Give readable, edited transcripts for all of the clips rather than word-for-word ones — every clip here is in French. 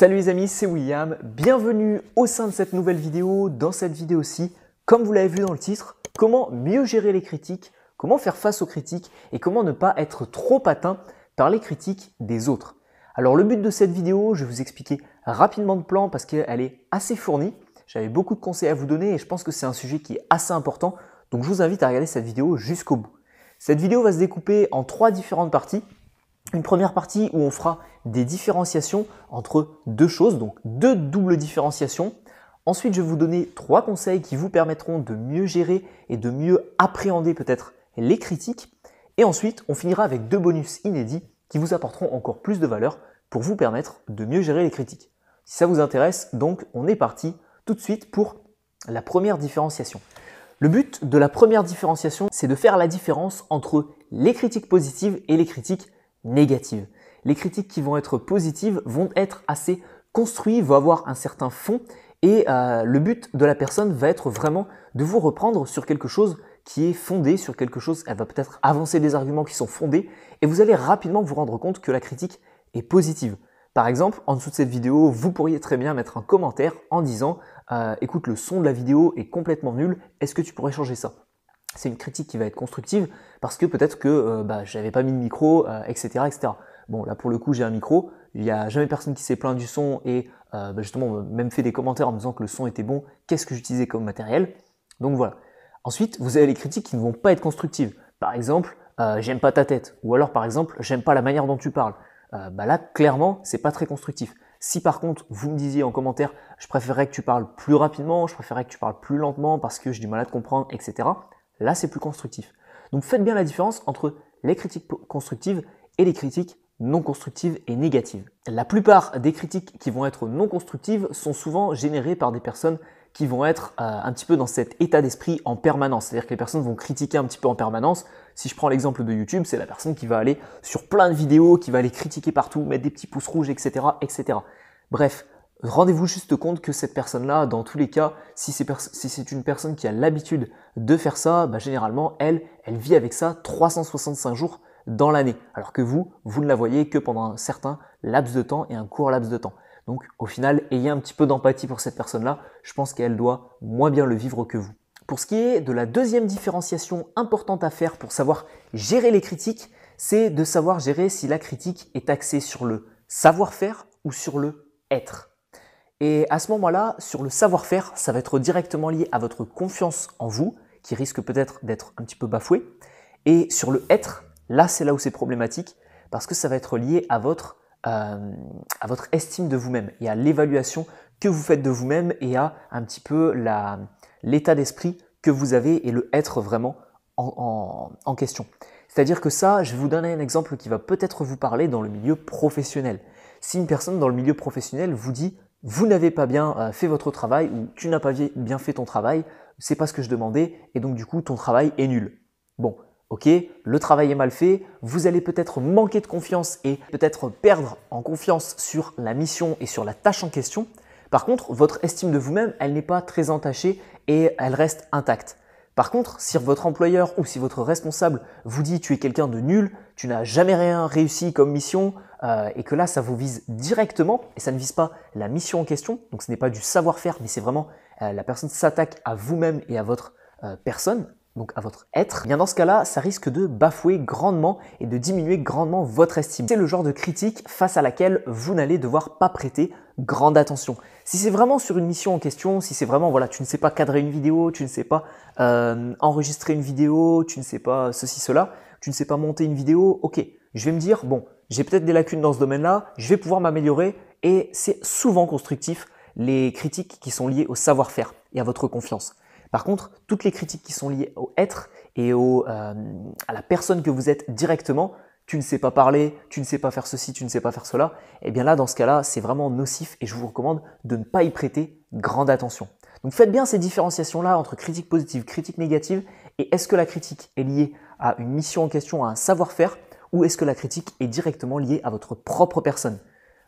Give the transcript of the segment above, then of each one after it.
Salut les amis, c'est William, bienvenue au sein de cette nouvelle vidéo. Dans cette vidéo-ci, comme vous l'avez vu dans le titre, comment mieux gérer les critiques, comment faire face aux critiques et comment ne pas être trop atteint par les critiques des autres. Alors le but de cette vidéo, je vais vous expliquer rapidement le plan parce qu'elle est assez fournie. J'avais beaucoup de conseils à vous donner et je pense que c'est un sujet qui est assez important, donc je vous invite à regarder cette vidéo jusqu'au bout. Cette vidéo va se découper en 3 différentes parties. Une première partie où on fera des différenciations entre deux choses, donc 2 doubles différenciations. Ensuite, je vais vous donner 3 conseils qui vous permettront de mieux gérer et de mieux appréhender peut-être les critiques. Et ensuite, on finira avec 2 bonus inédits qui vous apporteront encore plus de valeur pour vous permettre de mieux gérer les critiques. Si ça vous intéresse, donc on est parti tout de suite pour la première différenciation. Le but de la première différenciation, c'est de faire la différence entre les critiques positives et les critiques négatives. Les critiques qui vont être positives vont être assez construites, vont avoir un certain fond et le but de la personne va être vraiment de vous reprendre sur quelque chose qui est fondé, sur quelque chose, elle va peut-être avancer des arguments qui sont fondés et vous allez rapidement vous rendre compte que la critique est positive. Par exemple, en dessous de cette vidéo, vous pourriez très bien mettre un commentaire en disant écoute, le son de la vidéo est complètement nul, est-ce que tu pourrais changer ça ? C'est une critique qui va être constructive parce que peut-être que j'avais pas mis de micro, etc., etc. Bon, là pour le coup, j'ai un micro. Il n'y a jamais personne qui s'est plaint du son et justement on m'a même fait des commentaires en me disant que le son était bon. Qu'est-ce que j'utilisais comme matériel? Donc voilà. Ensuite, vous avez les critiques qui ne vont pas être constructives. Par exemple, j'aime pas ta tête. Ou alors par exemple, j'aime pas la manière dont tu parles. Là, clairement, c'est pas très constructif. Si par contre, vous me disiez en commentaire, je préférerais que tu parles plus rapidement, je préférerais que tu parles plus lentement parce que j'ai du mal à te comprendre, etc. Là, c'est plus constructif. Donc faites bien la différence entre les critiques constructives et les critiques non constructives et négatives. La plupart des critiques qui vont être non constructives sont souvent générées par des personnes qui vont être un petit peu dans cet état d'esprit en permanence. C'est-à-dire que les personnes vont critiquer un petit peu en permanence. Si je prends l'exemple de YouTube, c'est la personne qui va aller sur plein de vidéos, qui va aller critiquer partout, mettre des petits pouces rouges, etc., etc. Bref, rendez-vous juste compte que cette personne-là, dans tous les cas, si c'est une personne qui a l'habitude de faire ça, généralement, elle vit avec ça 365 jours dans l'année. Alors que vous ne la voyez que pendant un certain laps de temps et un court laps de temps. Donc au final, ayez un petit peu d'empathie pour cette personne-là. Je pense qu'elle doit moins bien le vivre que vous. Pour ce qui est de la deuxième différenciation importante à faire pour savoir gérer les critiques, c'est de savoir gérer si la critique est axée sur le savoir-faire ou sur le être. Et à ce moment-là, sur le savoir-faire, ça va être directement lié à votre confiance en vous, qui risque peut-être d'être un petit peu bafouée. Et sur le être, là, c'est là où c'est problématique, parce que ça va être lié à votre estime de vous-même et à l'évaluation que vous faites de vous-même et à un petit peu l'état d'esprit que vous avez et le être vraiment en question. C'est-à-dire que ça, je vais vous donner un exemple qui va peut-être vous parler dans le milieu professionnel. Si une personne dans le milieu professionnel vous dit « vous n'avez pas bien fait votre travail » ou « tu n'as pas bien fait ton travail, c'est pas ce que je demandais et donc du coup ton travail est nul ». Bon, ok, le travail est mal fait, vous allez peut-être manquer de confiance et peut-être perdre en confiance sur la mission et sur la tâche en question. Par contre, votre estime de vous-même, elle n'est pas très entachée et elle reste intacte. Par contre, si votre employeur ou si votre responsable vous dit tu es quelqu'un de nul, tu n'as jamais rien réussi comme mission et que là ça vous vise directement et ça ne vise pas la mission en question, donc ce n'est pas du savoir-faire mais c'est vraiment la personne s'attaque à vous-même et à votre personne, donc à votre être, bien dans ce cas-là, ça risque de bafouer grandement et de diminuer grandement votre estime. C'est le genre de critique face à laquelle vous n'allez devoir pas prêter grande attention. Si c'est vraiment sur une mission en question, si c'est vraiment, voilà, tu ne sais pas cadrer une vidéo, tu ne sais pas enregistrer une vidéo, tu ne sais pas ceci, cela, tu ne sais pas monter une vidéo, ok, je vais me dire, bon, j'ai peut-être des lacunes dans ce domaine-là, je vais pouvoir m'améliorer et c'est souvent constructif les critiques qui sont liées au savoir-faire et à votre confiance. Par contre, toutes les critiques qui sont liées au être et à la personne que vous êtes directement, tu ne sais pas parler, tu ne sais pas faire ceci, tu ne sais pas faire cela, et bien là, dans ce cas-là, c'est vraiment nocif et je vous recommande de ne pas y prêter grande attention. Donc faites bien ces différenciations-là entre critique positive, critique négative et est-ce que la critique est liée à une mission en question, à un savoir-faire ou est-ce que la critique est directement liée à votre propre personne?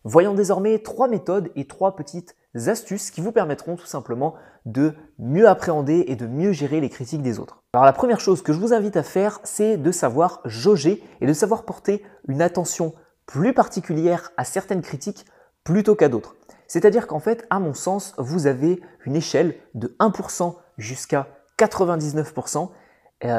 Voyons désormais 3 méthodes et 3 petites astuces qui vous permettront tout simplement de mieux appréhender et de mieux gérer les critiques des autres. Alors la première chose que je vous invite à faire, c'est de savoir jauger et de savoir porter une attention plus particulière à certaines critiques plutôt qu'à d'autres. C'est-à-dire qu'en fait, à mon sens, vous avez une échelle de 1% jusqu'à 99%.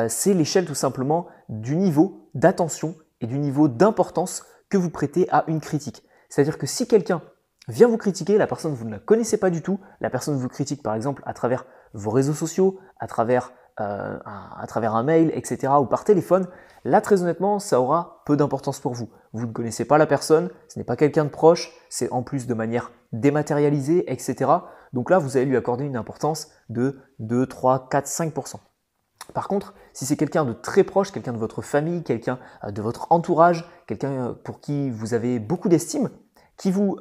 C'est l'échelle tout simplement du niveau d'attention et du niveau d'importance que vous prêtez à une critique. C'est-à-dire que si quelqu'un vient vous critiquer, la personne vous ne la connaissez pas du tout, la personne vous critique par exemple à travers vos réseaux sociaux, à travers un mail, etc. ou par téléphone, là très honnêtement, ça aura peu d'importance pour vous. Vous ne connaissez pas la personne, ce n'est pas quelqu'un de proche, c'est en plus de manière dématérialisée, etc. Donc là, vous allez lui accorder une importance de 2, 3, 4, 5%. Par contre, si c'est quelqu'un de très proche, quelqu'un de votre famille, quelqu'un de votre entourage, quelqu'un pour qui vous avez beaucoup d'estime, qui vous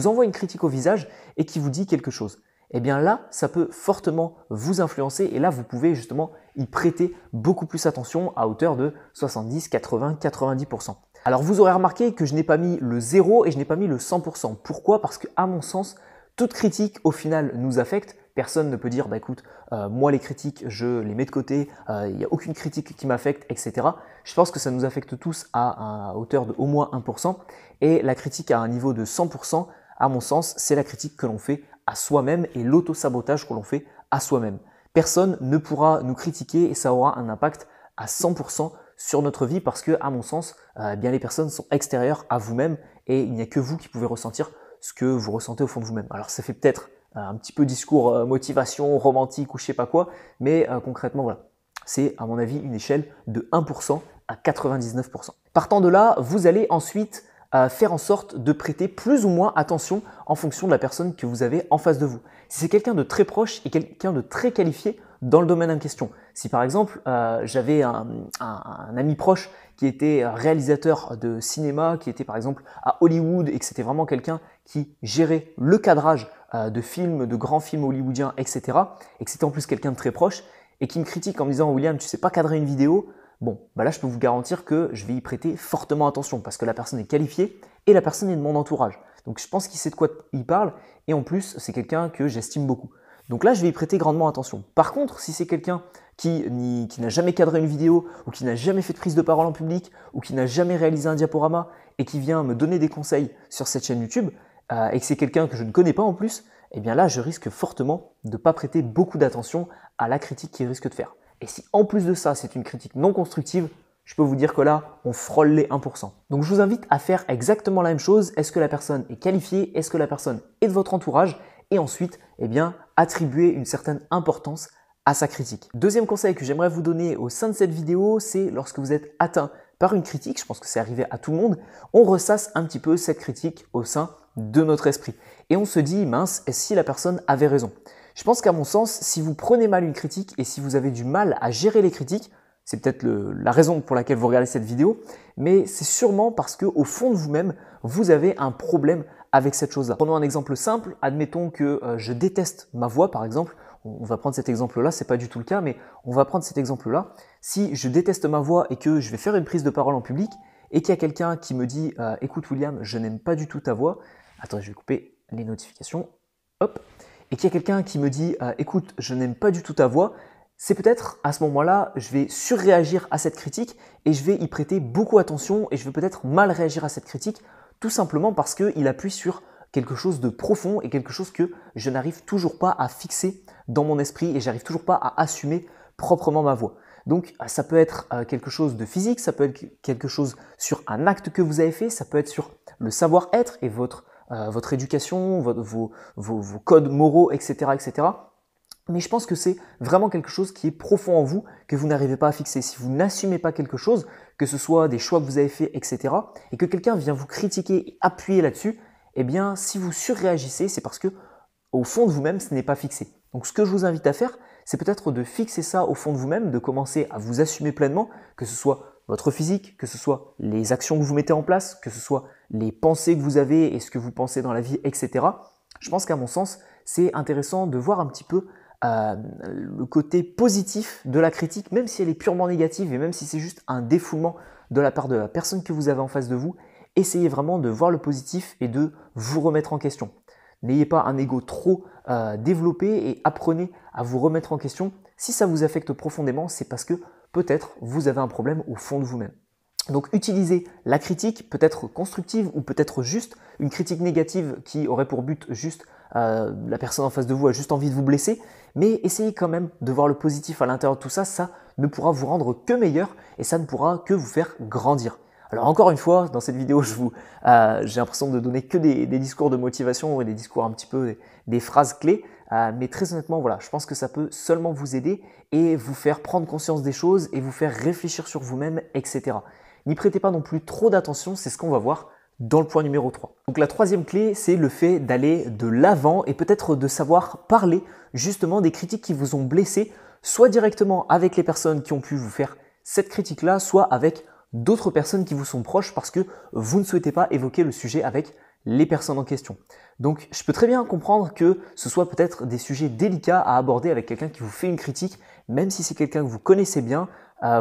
envoie une critique au visage et qui vous dit quelque chose, eh bien là, ça peut fortement vous influencer et là, vous pouvez justement y prêter beaucoup plus attention à hauteur de 70, 80, 90%. Alors, vous aurez remarqué que je n'ai pas mis le 0 et je n'ai pas mis le 100%. Pourquoi? Parce qu'à mon sens, toute critique au final nous affecte. Personne ne peut dire, bah écoute, moi les critiques, je les mets de côté, il n'y a aucune critique qui m'affecte, etc. Je pense que ça nous affecte tous à hauteur de au moins 1%. Et la critique à un niveau de 100%, à mon sens, c'est la critique que l'on fait à soi-même et l'auto-sabotage que l'on fait à soi-même. Personne ne pourra nous critiquer et ça aura un impact à 100% sur notre vie parce que, à mon sens, bien les personnes sont extérieures à vous-même et il n'y a que vous qui pouvez ressentir ce que vous ressentez au fond de vous-même. Alors ça fait peut-être un petit peu discours motivation, romantique ou je sais pas quoi, mais concrètement voilà, c'est à mon avis une échelle de 1% à 99%. Partant de là, vous allez ensuite faire en sorte de prêter plus ou moins attention en fonction de la personne que vous avez en face de vous. Si c'est quelqu'un de très proche et quelqu'un de très qualifié dans le domaine en question, si par exemple j'avais un ami proche qui était réalisateur de cinéma, qui était par exemple à Hollywood et que c'était vraiment quelqu'un qui gérait le cadrage de films, de grands films hollywoodiens, etc. et que c'était en plus quelqu'un de très proche et qui me critique en me disant « William, tu sais pas cadrer une vidéo », bon, bah là je peux vous garantir que je vais y prêter fortement attention parce que la personne est qualifiée et la personne est de mon entourage. Donc je pense qu'il sait de quoi il parle et en plus c'est quelqu'un que j'estime beaucoup. Donc là je vais y prêter grandement attention. Par contre, si c'est quelqu'un qui n'a jamais cadré une vidéo ou qui n'a jamais fait de prise de parole en public ou qui n'a jamais réalisé un diaporama et qui vient me donner des conseils sur cette chaîne YouTube et que c'est quelqu'un que je ne connais pas en plus, eh bien là je risque fortement de ne pas prêter beaucoup d'attention à la critique qu'il risque de faire. Et si en plus de ça, c'est une critique non constructive, je peux vous dire que là, on frôle les 1%. Donc je vous invite à faire exactement la même chose. Est-ce que la personne est qualifiée? Est-ce que la personne est de votre entourage? Et ensuite, eh bien, attribuer une certaine importance à sa critique. Deuxième conseil que j'aimerais vous donner au sein de cette vidéo, c'est lorsque vous êtes atteint par une critique, je pense que c'est arrivé à tout le monde, on ressasse un petit peu cette critique au sein de notre esprit. Et on se dit, mince, est-ce si la personne avait raison? Je pense qu'à mon sens, si vous prenez mal une critique et si vous avez du mal à gérer les critiques, c'est peut-être la raison pour laquelle vous regardez cette vidéo, mais c'est sûrement parce qu'au fond de vous-même, vous avez un problème avec cette chose-là. Prenons un exemple simple, admettons que je déteste ma voix par exemple, on va prendre cet exemple-là, c'est pas du tout le cas, mais on va prendre cet exemple-là. Si je déteste ma voix et que je vais faire une prise de parole en public et qu'il y a quelqu'un qui me dit « Écoute William, je n'aime pas du tout ta voix », attends, je vais couper les notifications, hop, et qu'il y a quelqu'un qui me dit « Écoute, je n'aime pas du tout ta voix », c'est peut-être à ce moment-là, je vais surréagir à cette critique et je vais y prêter beaucoup attention et je vais peut-être mal réagir à cette critique tout simplement parce qu'il appuie sur quelque chose de profond et quelque chose que je n'arrive toujours pas à fixer dans mon esprit et j'arrive toujours pas à assumer proprement ma voix. Donc ça peut être quelque chose de physique, ça peut être quelque chose sur un acte que vous avez fait, ça peut être sur le savoir-être et votre éducation, vos codes moraux, etc., etc. Mais je pense que c'est vraiment quelque chose qui est profond en vous, que vous n'arrivez pas à fixer. Si vous n'assumez pas quelque chose, que ce soit des choix que vous avez faits, etc., et que quelqu'un vient vous critiquer et appuyer là-dessus, eh bien, si vous surréagissez, c'est parce que au fond de vous-même, ce n'est pas fixé. Donc, ce que je vous invite à faire, c'est peut-être de fixer ça au fond de vous-même, de commencer à vous assumer pleinement, que ce soit votre physique, que ce soit les actions que vous mettez en place, que ce soit les pensées que vous avez et ce que vous pensez dans la vie, etc. Je pense qu'à mon sens, c'est intéressant de voir un petit peu le côté positif de la critique, même si elle est purement négative et même si c'est juste un défoulement de la part de la personne que vous avez en face de vous, essayez vraiment de voir le positif et de vous remettre en question. N'ayez pas un ego trop développé et apprenez à vous remettre en question. Si ça vous affecte profondément, c'est parce que peut-être vous avez un problème au fond de vous-même. Donc utilisez la critique, peut-être constructive ou peut-être juste une critique négative qui aurait pour but juste la personne en face de vous a juste envie de vous blesser, mais essayez quand même de voir le positif à l'intérieur de tout ça, ça ne pourra vous rendre que meilleur et ça ne pourra que vous faire grandir. Alors encore une fois, dans cette vidéo, j'ai l'impression de donner que des discours de motivation et des discours un petit peu, des phrases clés, mais très honnêtement, voilà, je pense que ça peut seulement vous aider et vous faire prendre conscience des choses et vous faire réfléchir sur vous-même, etc. N'y prêtez pas non plus trop d'attention, c'est ce qu'on va voir dans le point numéro 3. Donc la troisième clé, c'est le fait d'aller de l'avant et peut-être de savoir parler justement des critiques qui vous ont blessé, soit directement avec les personnes qui ont pu vous faire cette critique-là, soit avec d'autres personnes qui vous sont proches parce que vous ne souhaitez pas évoquer le sujet avec les personnes en question. Donc je peux très bien comprendre que ce soit peut-être des sujets délicats à aborder avec quelqu'un qui vous fait une critique, même si c'est quelqu'un que vous connaissez bien,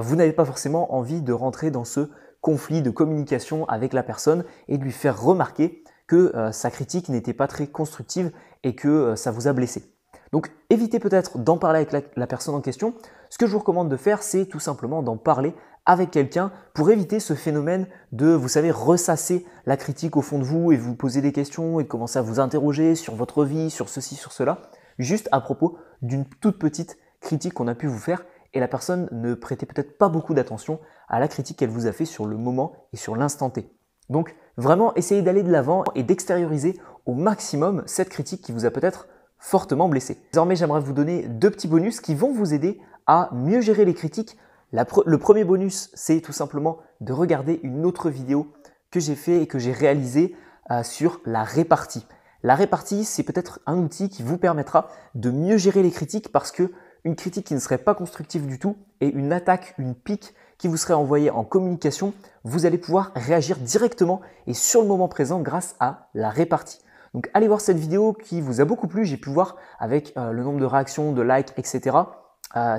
vous n'avez pas forcément envie de rentrer dans ce conflit de communication avec la personne et de lui faire remarquer que sa critique n'était pas très constructive et que ça vous a blessé. Donc évitez peut-être d'en parler avec la personne en question. Ce que je vous recommande de faire, c'est tout simplement d'en parler avec quelqu'un pour éviter ce phénomène de, vous savez, ressasser la critique au fond de vous et vous poser des questions et de commencer à vous interroger sur votre vie, sur ceci, sur cela, juste à propos d'une toute petite critique qu'on a pu vous faire et la personne ne prêtait peut-être pas beaucoup d'attention à la critique qu'elle vous a fait sur le moment et sur l'instant T. Donc vraiment, essayez d'aller de l'avant et d'extérioriser au maximum cette critique qui vous a peut-être fortement blessé. Désormais, j'aimerais vous donner 2 petits bonus qui vont vous aider à mieux gérer les critiques. Le premier bonus, c'est tout simplement de regarder une autre vidéo que j'ai fait et que j'ai réalisée sur la répartie. La répartie, c'est peut-être un outil qui vous permettra de mieux gérer les critiques parce que une critique qui ne serait pas constructive du tout et une attaque, une pique qui vous serait envoyée en communication, vous allez pouvoir réagir directement et sur le moment présent grâce à la répartie. Donc allez voir cette vidéo qui vous a beaucoup plu, j'ai pu voir avec le nombre de réactions, de likes, etc.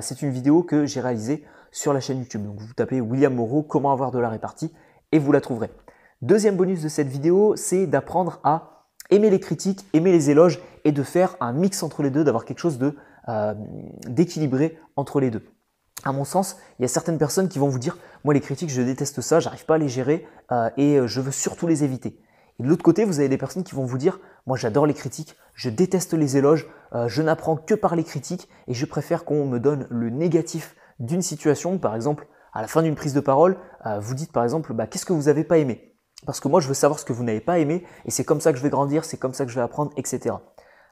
C'est une vidéo que j'ai réalisée sur la chaîne YouTube. Donc vous tapez William Moreau, comment avoir de la répartie et vous la trouverez. Deuxième bonus de cette vidéo, c'est d'apprendre à aimer les critiques, aimer les éloges et de faire un mix entre les deux, d'avoir quelque chose d'équilibré entre les deux. À mon sens, il y a certaines personnes qui vont vous dire « Moi les critiques, je déteste ça, j'arrive pas à les gérer et je veux surtout les éviter ». Et de l'autre côté, vous avez des personnes qui vont vous dire « Moi j'adore les critiques, je déteste les éloges, je n'apprends que par les critiques et je préfère qu'on me donne le négatif d'une situation. » Par exemple, à la fin d'une prise de parole, vous dites par exemple « Qu'est-ce que vous n'avez pas aimé ?» Parce que moi je veux savoir ce que vous n'avez pas aimé et c'est comme ça que je vais grandir, c'est comme ça que je vais apprendre, etc.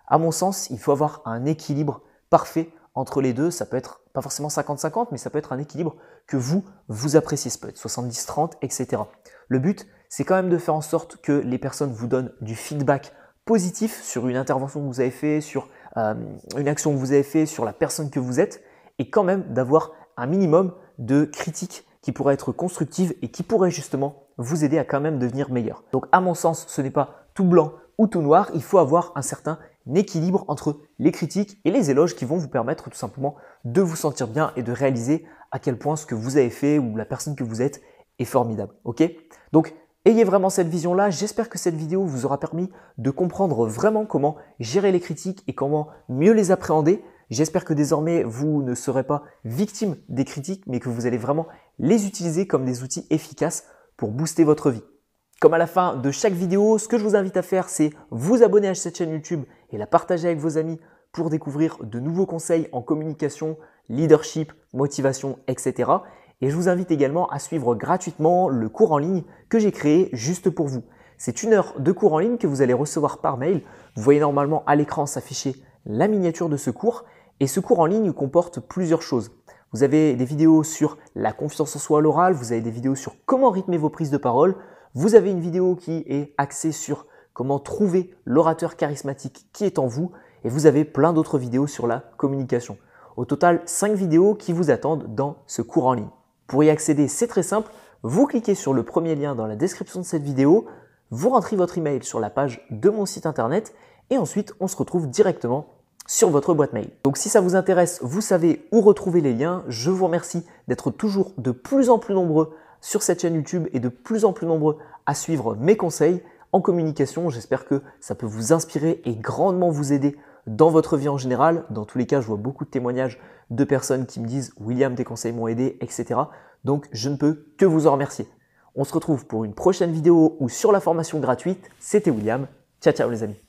À mon sens, il faut avoir un équilibre parfait entre les deux. Ça peut être pas forcément 50-50, mais ça peut être un équilibre que vous appréciez. Ça peut être 70-30, etc. Le but, c'est quand même de faire en sorte que les personnes vous donnent du feedback positif sur une intervention que vous avez fait, sur une action que vous avez fait, sur la personne que vous êtes, et quand même d'avoir un minimum de critiques qui pourraient être constructives et qui pourraient justement vous aider à quand même devenir meilleur. Donc à mon sens, ce n'est pas tout blanc ou tout noir, il faut avoir un certain équilibre entre les critiques et les éloges qui vont vous permettre tout simplement de vous sentir bien et de réaliser à quel point ce que vous avez fait ou la personne que vous êtes est formidable. Ok? Donc ayez vraiment cette vision-là. J'espère que cette vidéo vous aura permis de comprendre vraiment comment gérer les critiques et comment mieux les appréhender. J'espère que désormais vous ne serez pas victime des critiques mais que vous allez vraiment les utiliser comme des outils efficaces pour booster votre vie. Comme à la fin de chaque vidéo, ce que je vous invite à faire, c'est vous abonner à cette chaîne YouTube et la partager avec vos amis pour découvrir de nouveaux conseils en communication, leadership, motivation, etc. Et je vous invite également à suivre gratuitement le cours en ligne que j'ai créé juste pour vous. C'est 1 heure de cours en ligne que vous allez recevoir par mail. Vous voyez normalement à l'écran s'afficher la miniature de ce cours. Et ce cours en ligne comporte plusieurs choses. Vous avez des vidéos sur la confiance en soi à l'oral, vous avez des vidéos sur comment rythmer vos prises de parole, vous avez une vidéo qui est axée sur comment trouver l'orateur charismatique qui est en vous et vous avez plein d'autres vidéos sur la communication. Au total, 5 vidéos qui vous attendent dans ce cours en ligne. Pour y accéder, c'est très simple. Vous cliquez sur le premier lien dans la description de cette vidéo, vous rentrez votre email sur la page de mon site internet et ensuite on se retrouve directement sur votre boîte mail. Donc si ça vous intéresse, vous savez où retrouver les liens. Je vous remercie d'être toujours de plus en plus nombreux sur cette chaîne YouTube et de plus en plus nombreux à suivre mes conseils en communication. J'espère que ça peut vous inspirer et grandement vous aider dans votre vie en général. Dans tous les cas, je vois beaucoup de témoignages de personnes qui me disent « William, tes conseils m'ont aidé, etc. » Donc, je ne peux que vous en remercier. On se retrouve pour une prochaine vidéo ou sur la formation gratuite. C'était William. Ciao ciao les amis.